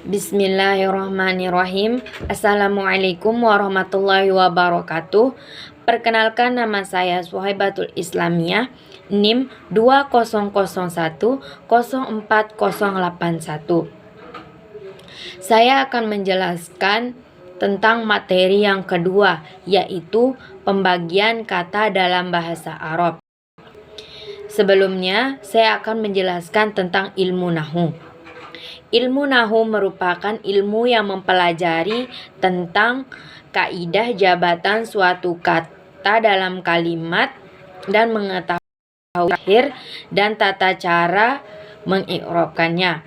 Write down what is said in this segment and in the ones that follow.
Bismillahirrahmanirrahim. Assalamualaikum warahmatullahi wabarakatuh. Perkenalkan, nama saya Suhaibatul Islamiyah, NIM 2001040081. Saya akan menjelaskan tentang materi yang kedua, yaitu pembagian kata dalam bahasa Arab. Sebelumnya, saya akan menjelaskan tentang ilmu nahwu. Ilmu nahwu merupakan ilmu yang mempelajari tentang kaidah jabatan suatu kata dalam kalimat dan mengetahui akhir dan tata cara mengi'rabkannya.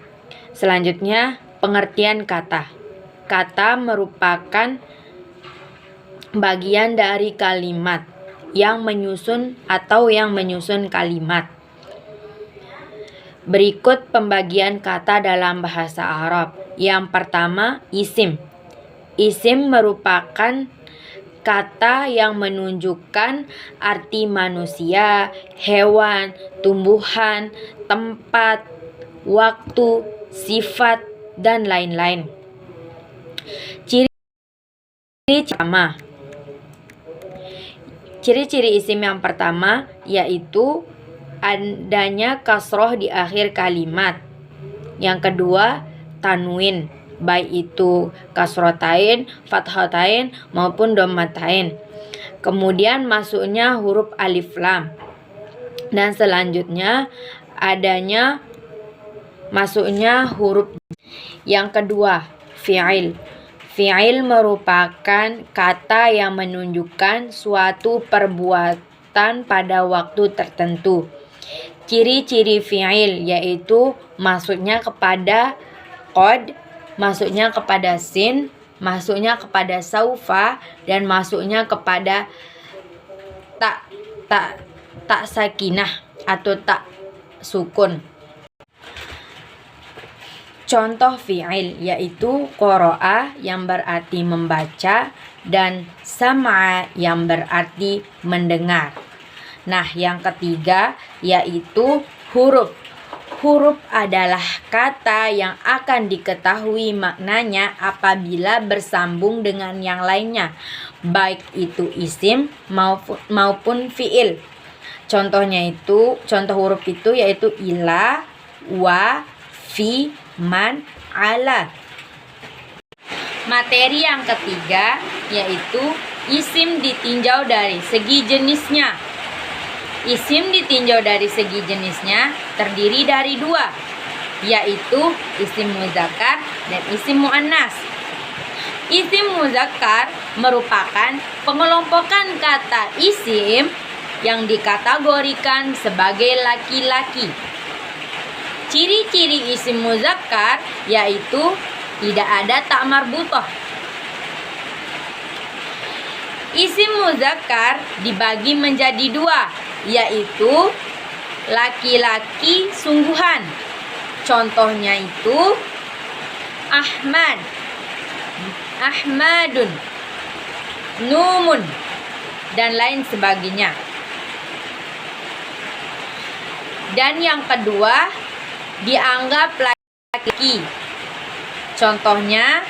Selanjutnya, pengertian kata. Kata merupakan bagian dari kalimat yang menyusun kalimat. Berikut pembagian kata dalam bahasa Arab. Yang pertama, isim. Isim merupakan kata yang menunjukkan arti manusia, hewan, tumbuhan, tempat, waktu, sifat, dan lain-lain. Ciri-ciri isim yang pertama yaitu adanya kasroh di akhir kalimat. Yang kedua, tanwin, baik itu kasrotain, fathatain maupun dhammatain. Kemudian masuknya huruf alif lam. Dan selanjutnya masuknya huruf. Yang kedua, fi'il. Fi'il merupakan kata yang menunjukkan suatu perbuatan pada waktu tertentu. Ciri-ciri fi'il yaitu masuknya kepada qad, masuknya kepada sin, masuknya kepada saufa, dan masuknya kepada tak sakinah atau tak sukun. Contoh fi'il yaitu qara'a yang berarti membaca dan sam'a yang berarti mendengar. Nah, yang ketiga yaitu huruf. Huruf adalah kata yang akan diketahui maknanya apabila bersambung dengan yang lainnya, baik itu isim maupun fi'il. Contoh huruf itu yaitu ila, wa, fi, man, ala. Materi yang ketiga yaitu isim ditinjau dari segi jenisnya. Isim ditinjau dari segi jenisnya terdiri dari dua, yaitu isim muzakkar dan isim muannas. Isim muzakkar merupakan pengelompokan kata isim yang dikategorikan sebagai laki-laki. Ciri-ciri isim muzakkar yaitu tidak ada tak marbutah. Isim muzakkar dibagi menjadi dua, yaitu laki-laki sungguhan. Contohnya itu Ahmad, Ahmadun, Numun, dan lain sebagainya. Dan yang kedua dianggap laki-laki. Contohnya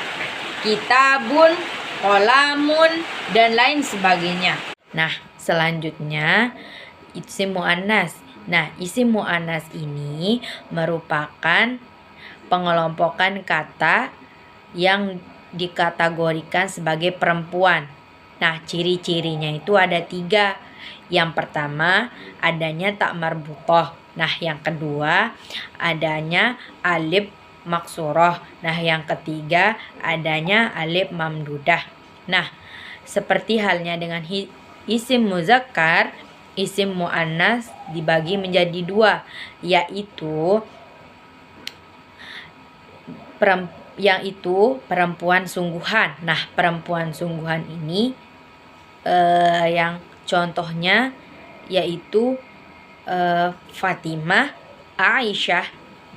kitabun, qolamun, dan lain sebagainya. Nah, selanjutnya isim muannas. Nah, isim muannas ini merupakan pengelompokan kata yang dikategorikan sebagai perempuan. Nah, ciri-cirinya itu ada 3. Yang pertama, adanya tak marbutah. Nah, yang kedua, adanya alif maksurah. Nah, yang ketiga, adanya alif mamdudah. Nah, seperti halnya dengan isim muzakkar, isim muannas dibagi menjadi 2, yaitu perempuan sungguhan. Nah, perempuan sungguhan ini yang contohnya yaitu Fatimah, Aisyah,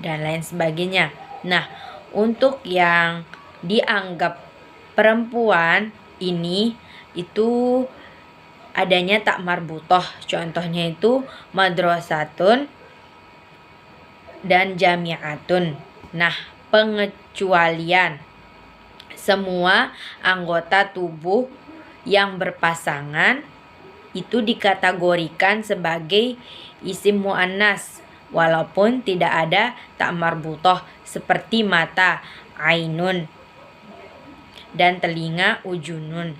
dan lain sebagainya. Nah, untuk yang dianggap perempuan ini itu adanya tak marbutah. Contohnya itu madrasatun dan jami'atun. Nah, pengecualian. Semua anggota tubuh yang berpasangan itu dikategorikan sebagai isim muannas walaupun tidak ada tak marbutoh seperti mata ainun dan telinga uzunun.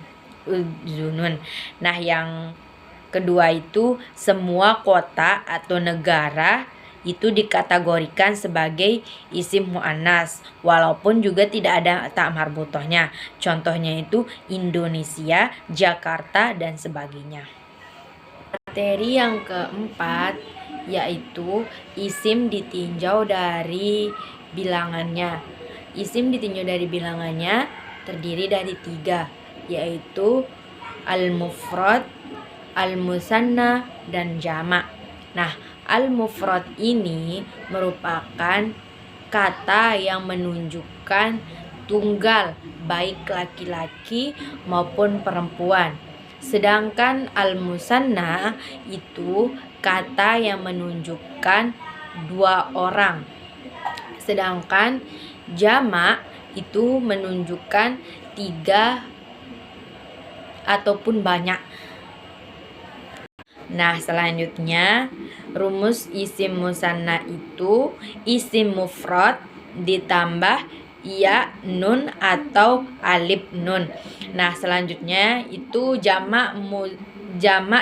Nah, yang kedua itu semua kota atau negara itu dikategorikan sebagai isim muannas walaupun juga tidak ada tak marbutohnya. Contohnya itu Indonesia, Jakarta dan sebagainya. Materi yang keempat yaitu isim ditinjau dari bilangannya. Isim ditinjau dari bilangannya terdiri dari 3, yaitu al-mufrad, al-musanna, dan jamak. Nah, al-mufrad ini merupakan kata yang menunjukkan tunggal baik laki-laki maupun perempuan. Sedangkan al-musanna itu kata yang menunjukkan 2 orang. Sedangkan jamak itu menunjukkan 3 ataupun banyak. Nah, selanjutnya rumus isim musanna itu isim mufrad ditambah ya, nun atau alif nun. Nah, selanjutnya itu jamak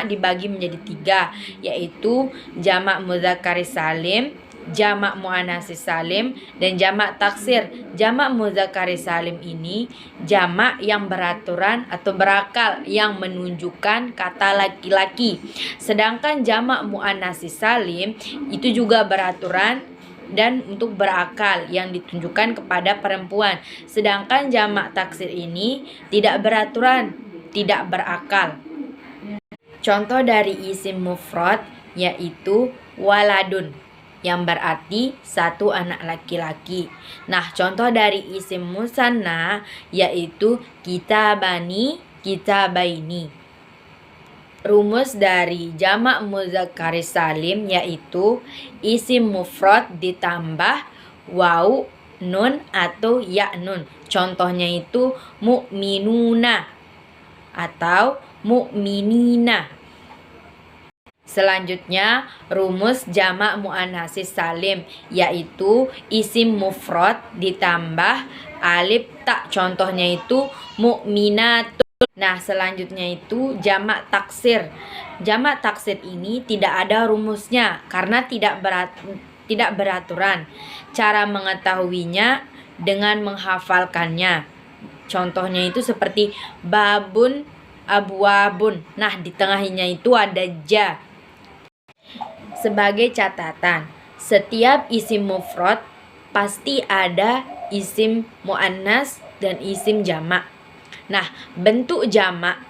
dibagi menjadi 3, yaitu jamak mudzakkari salim, jamak muannatsis salim, dan jamak taksir. Jamak mudzakkari salim ini jamak yang beraturan atau berakal yang menunjukkan kata laki-laki. Sedangkan jamak muannatsis salim itu juga beraturan dan untuk berakal yang ditunjukkan kepada perempuan. Sedangkan jamak taksir ini tidak beraturan, tidak berakal. Contoh dari isim mufrad yaitu waladun yang berarti 1 anak laki-laki. Nah, contoh dari isim musanna yaitu kitabani, kitabaini. Rumus dari jamak mudzakkari salim yaitu isim mufrad ditambah waw, nun atau ya nun. Contohnya itu mu'minuna atau mu'minina. Selanjutnya rumus jamak muannatsis salim yaitu isim mufrad ditambah alif ta. Contohnya itu mu'minatun. Nah, selanjutnya itu jamak taksir. Jamak taksir ini tidak ada rumusnya karena tidak beraturan. Cara mengetahuinya dengan menghafalkannya. Contohnya itu seperti babun, abwabun. Nah, di tengahnya itu ada ja. Sebagai catatan, setiap isim mufrad pasti ada isim muannas dan isim jamak. Nah, bentuk jamak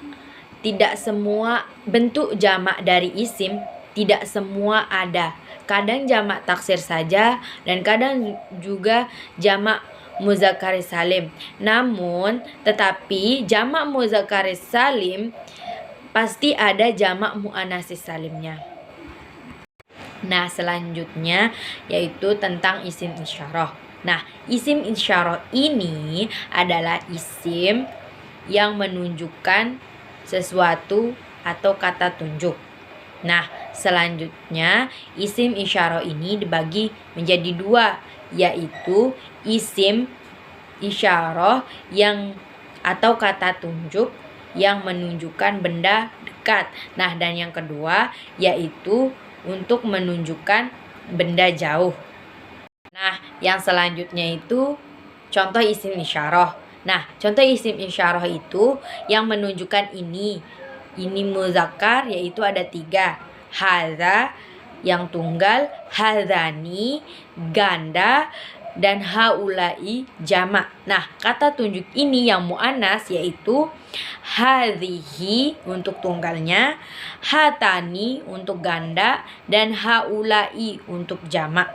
dari isim tidak semua ada. Kadang jamak taksir saja dan kadang juga jamak mudzakkari salim. Namun, tetapi jamak mudzakkari salim pasti ada jamak muannatsis salimnya. Nah, selanjutnya yaitu tentang isim isyarah. Nah, isim isyarah ini adalah isim yang menunjukkan sesuatu atau kata tunjuk. Nah, selanjutnya isim isyarah ini dibagi menjadi 2, yaitu isim isyarah yang atau kata tunjuk yang menunjukkan benda dekat. Nah, dan yang kedua yaitu untuk menunjukkan benda jauh. Nah, yang selanjutnya itu contoh isim isyarah. Nah, contoh isim isyarah itu yang menunjukkan ini muzakkar yaitu ada 3. Hadza yang tunggal, hadzani ganda, dan haulai jamak. Nah, kata tunjuk ini yang muannas yaitu hadhihi untuk tunggalnya, hatani untuk ganda, dan haulai untuk jamak.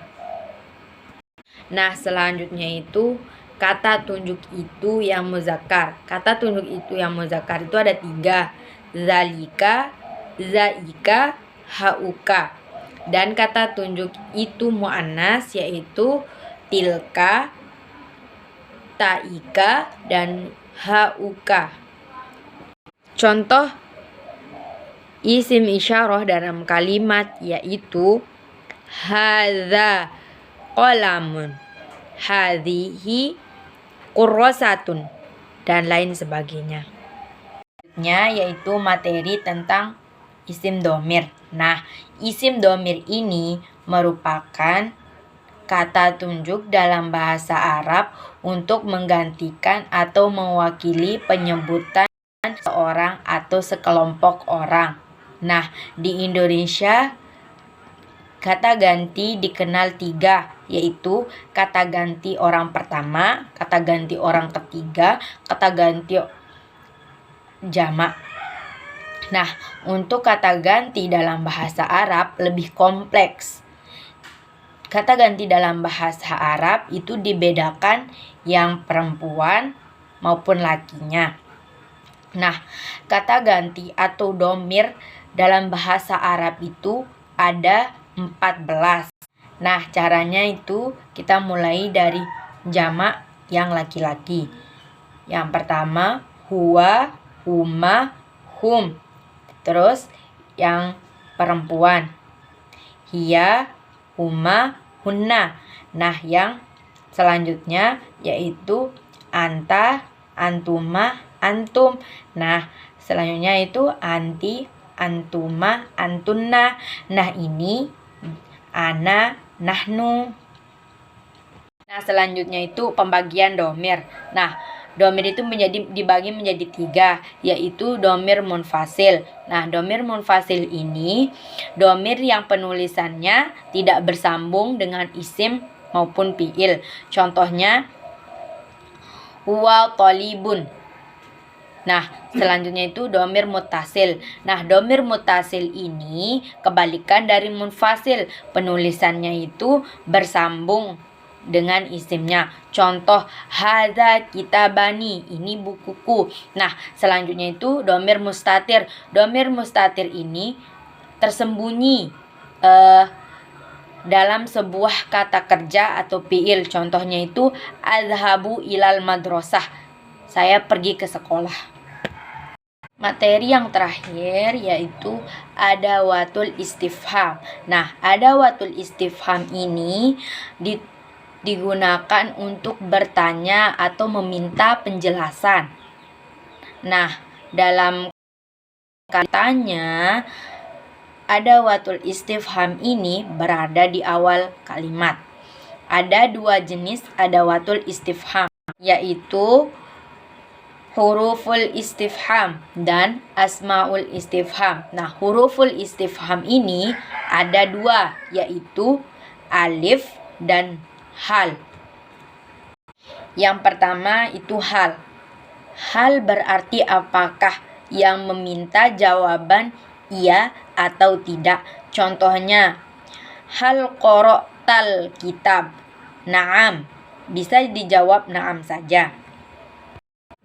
Nah, selanjutnya itu kata tunjuk itu yang muzakkar. Kata tunjuk itu yang muzakkar itu ada 3. Zalika, zaika, hauka. Dan kata tunjuk itu muannas yaitu tilka, taika, dan hauka. Contoh isim isyarah dalam kalimat yaitu hadza qalamun, hadhihi kurrosatun, dan lain sebagainya. Yaitu materi tentang isim domir. Nah, isim domir ini merupakan kata tunjuk dalam bahasa Arab untuk menggantikan atau mewakili penyebutan seorang atau sekelompok orang. Nah, di Indonesia kata ganti dikenal 3, yaitu kata ganti orang pertama, kata ganti orang ketiga, kata ganti jamak. Nah, untuk kata ganti dalam bahasa Arab lebih kompleks. Kata ganti dalam bahasa Arab itu dibedakan yang perempuan maupun lakinya. Nah, kata ganti atau domir dalam bahasa Arab itu ada 14. Nah, caranya itu kita mulai dari jamak yang laki-laki. Yang pertama, huwa, huma, hum. Terus yang perempuan, hiya, huma, hunna. Nah, yang selanjutnya yaitu anta, antuma, antum. Nah, selanjutnya itu anti, antuma, antunna. Nah, ini ana, nahnu. Nah, selanjutnya itu pembagian domir. Nah, domir itu dibagi menjadi 3, yaitu domir munfasil. Nah, domir munfasil ini domir yang penulisannya tidak bersambung dengan isim maupun fiil. Contohnya huwa thalibun. Nah, selanjutnya itu domir muttasil. Nah, domir muttasil ini kebalikan dari munfasil. Penulisannya itu bersambung dengan isimnya. Contoh hadza kitabani, ini bukuku. Nah, selanjutnya itu domir mustatir. Domir mustatir ini tersembunyi dalam sebuah kata kerja atau fiil. Contohnya itu azhabu ilal madrasah, saya pergi ke sekolah. Materi yang terakhir yaitu adawatul istifham. Nah, adawatul istifham ini digunakan untuk bertanya atau meminta penjelasan. Nah, dalam katanya adawatul istifham ini berada di awal kalimat. Ada 2 jenis adawatul istifham, yaitu huruful istifham dan asmaul istifham. Nah, huruful istifham ini ada 2, yaitu alif dan hal. Yang pertama itu hal. Hal berarti apakah yang meminta jawaban iya atau tidak. Contohnya, hal qara'tal kitab? Naam. Bisa dijawab naam saja.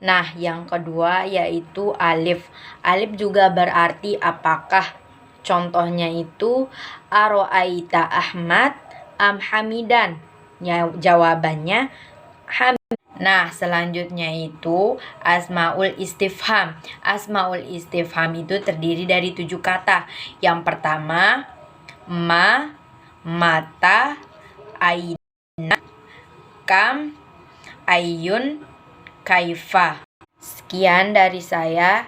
Nah, yang kedua yaitu alif. Alif juga berarti apakah. Contohnya itu aro'aita Ahmad am Hamidan? Jawabannya Hamid. Nah, selanjutnya itu asmaul istifham. Asmaul istifham itu terdiri dari 7 kata. Yang pertama, ma, mata, aina, kam, ayun, kaifa. Sekian dari saya.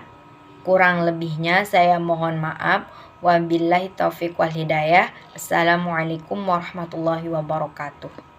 Kurang lebihnya saya mohon maaf. Wabillahi taufiq wal hidayah. Assalamualaikum warahmatullahi wabarakatuh.